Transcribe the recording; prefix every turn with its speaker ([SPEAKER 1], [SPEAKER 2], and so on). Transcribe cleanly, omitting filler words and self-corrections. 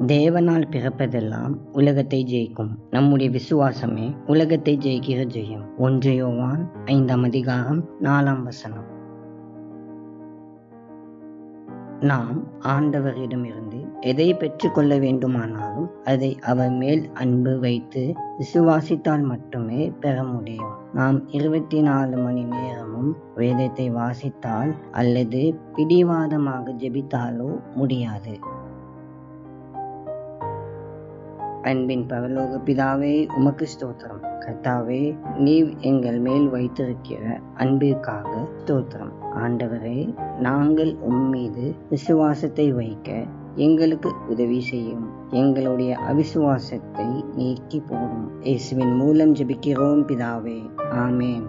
[SPEAKER 1] தேவனால் பிறப்பதெல்லாம் உலகத்தை ஜெயிக்கும். நம்முடைய விசுவாசமே உலகத்தை ஜெயிக்கிற ஜெயம். 1 யோவான் 5:4. நாம் ஆண்டவரிடமிருந்து எதை பெற்றுக்கொள்ள வேண்டுமானாலும் அதை அவர் மேல் அன்பு வைத்து விசுவாசித்தால் மட்டுமே பெற முடியும். நாம் 24 மணி நேரமும் வேதத்தை வாசித்தால் அல்லது பிடிவாதமாக ஜெபித்தாலோ முடியாது. அன்பின் பரலோக பிதாவே, உமக்கு ஸ்தோத்திரம். கர்த்தாவே, நீர் எங்கள் மேல் வைத்திருக்கிற அன்பிற்காக ஸ்தோத்திரம். ஆண்டவரே, நாங்கள் உம்மீது விசுவாசத்தை வைக்க எங்களுக்கு உதவி செய்யும். எங்களுடைய அவிசுவாசத்தை நீக்கி போடும். இயேசுவின் மூலம் ஜெபிக்கிறோம் பிதாவே. ஆமேன்.